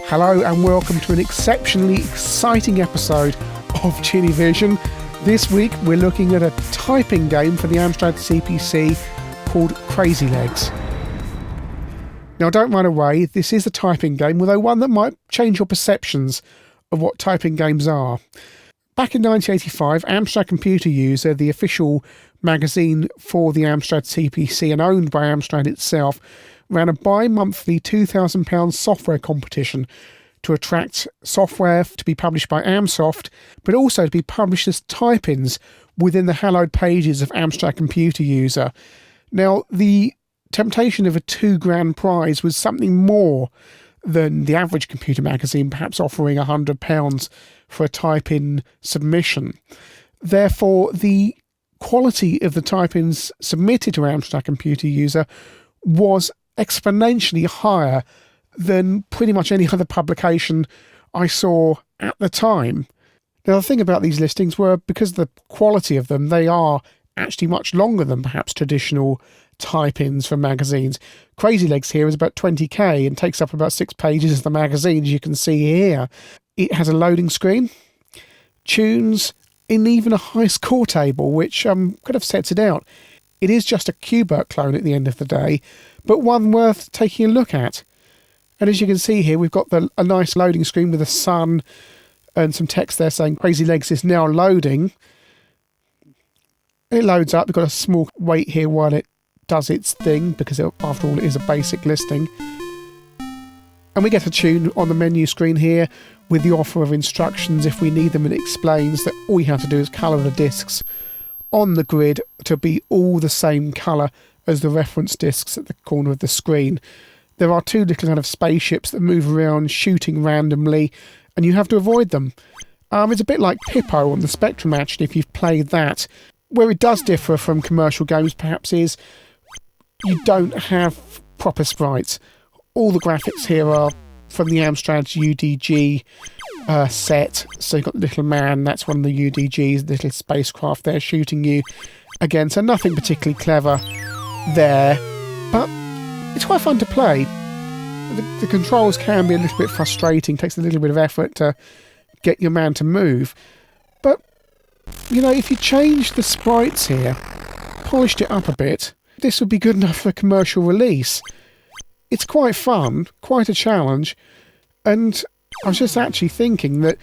Hello and welcome to an exceptionally exciting episode of ChinnyVision. This week we're looking at a typing game for the Amstrad CPC called Crazy Legs. Now don't run away, this is a typing game, although one that might change your perceptions of what typing games are. Back in 1985, Amstrad Computer User, the official magazine for the Amstrad CPC and owned by Amstrad itself, ran a bi-monthly £2,000 software competition to attract software to be published by Amsoft, but also to be published as type-ins within the hallowed pages of Amstrad Computer User. Now, the temptation of a £2,000 prize was something more than the average computer magazine, perhaps offering £100 for a type-in submission. Therefore, the quality of the type-ins submitted to Amstrad Computer User was exponentially higher than pretty much any other publication I saw at the time. Now, the thing about these listings were, because of the quality of them, they are actually much longer than perhaps traditional type-ins for magazines. Crazy Legs here is about 20k and takes up about 6 pages of the magazine, as you can see here. It has a loading screen, tunes, and even a high score table, which kind of sets it out. It is just a Qbert clone at the end of the day, but one worth taking a look at. And as you can see here, we've got a nice loading screen with a sun and some text there saying Crazy Legs is now loading. And it loads up. We've got a small wait here while it does its thing, because after all it is a basic listing. And we get a tune on the menu screen here with the offer of instructions if we need them, and it explains that all you have to do is colour the discs on the grid to be all the same colour as the reference discs at the corner of the screen. There are 2 little kind of spaceships that move around shooting randomly, and you have to avoid them. It's a bit like Pippo on the Spectrum, actually, if you've played that. Where it does differ from commercial games, perhaps, is you don't have proper sprites. All the graphics here are from the Amstrad's UDG set. So you've got the little man, that's one of the UDGs, the little spacecraft there shooting you. Again, so nothing particularly clever there, but it's quite fun to play. The controls can be a little bit frustrating, takes a little bit of effort to get your man to move. But, you know, if you change the sprites here, polished it up a bit, this would be good enough for a commercial release. It's quite fun, quite a challenge, and I was just actually thinking that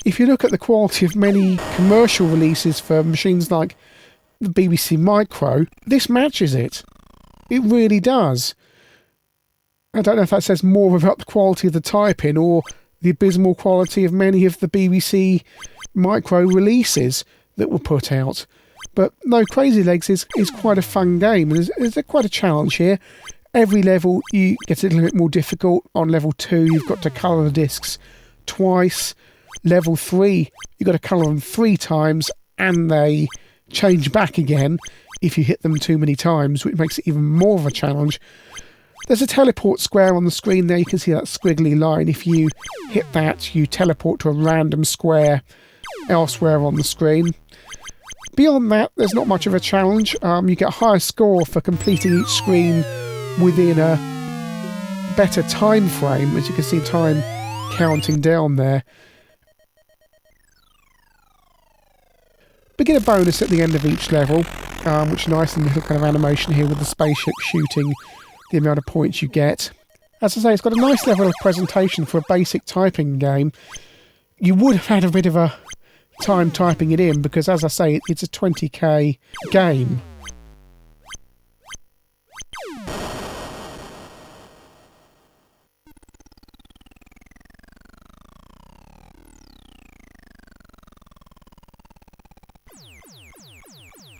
if you look at the quality of many commercial releases for machines like the BBC Micro, this matches it. It really does. I don't know if that says more about the quality of the type-in or the abysmal quality of many of the BBC Micro releases that were put out. But no, Crazy Legs is quite a fun game, and there's quite a challenge here. Every level you get a little bit more difficult. On level 2 you've got to colour the discs twice. Level 3 you've got to colour them 3 times, and they change back again if you hit them too many times, which makes it even more of a challenge. There's a teleport square on the screen there. You can see that squiggly line. If you hit that, you teleport to a random square elsewhere on the screen. Beyond that, there's not much of a challenge. You get a higher score for completing each screen within a better time frame. As you can see, time counting down there. We get a bonus at the end of each level, which is nice, and little kind of animation here with the spaceship shooting the amount of points you get. As I say, it's got a nice level of presentation for a basic typing game. You would have had a bit of a time typing it in, because as I say, it's a 20k game.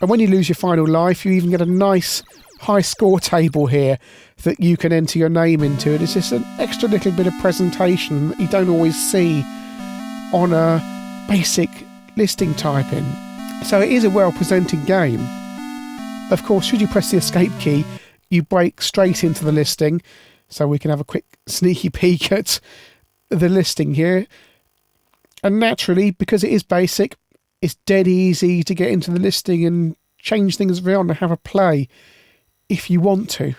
And when you lose your final life, you even get a nice high score table here that you can enter your name into. And it's just an extra little bit of presentation that you don't always see on a basic listing type-in. So it is a well-presented game. Of course, should you press the escape key, you break straight into the listing. So we can have a quick sneaky peek at the listing here. And naturally, because it is basic, it's dead easy to get into the listing and change things around and have a play if you want to.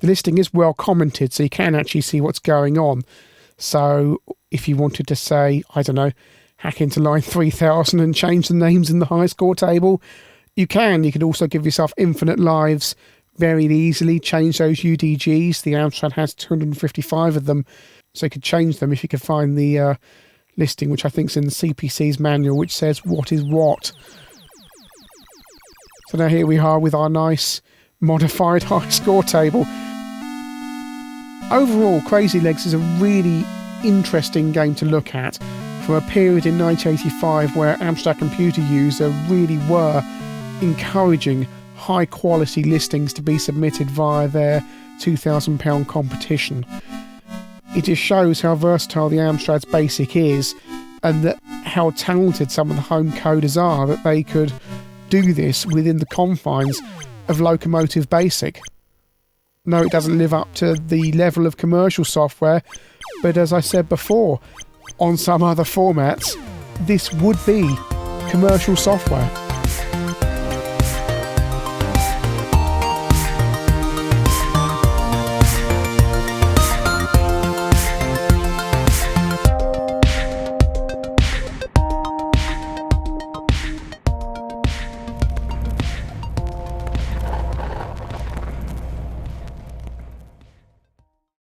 The listing is well commented, so you can actually see what's going on. So if you wanted to say, I don't know, hack into line 3000 and change the names in the high score table, you can. You could also give yourself infinite lives very easily, change those UDGs. The Amstrad has 255 of them, so you could change them if you could find the listing, which I think is in the CPC's manual, which says what is what. So now here we are with our nice modified high score table. Overall, Crazy Legs is a really interesting game to look at, from a period in 1985 where Amstrad Computer User really were encouraging high quality listings to be submitted via their £2,000 competition. It just shows how versatile the Amstrad's BASIC is, and that how talented some of the home coders are, that they could do this within the confines of Locomotive BASIC. No, it doesn't live up to the level of commercial software, but as I said before, on some other formats, this would be commercial software.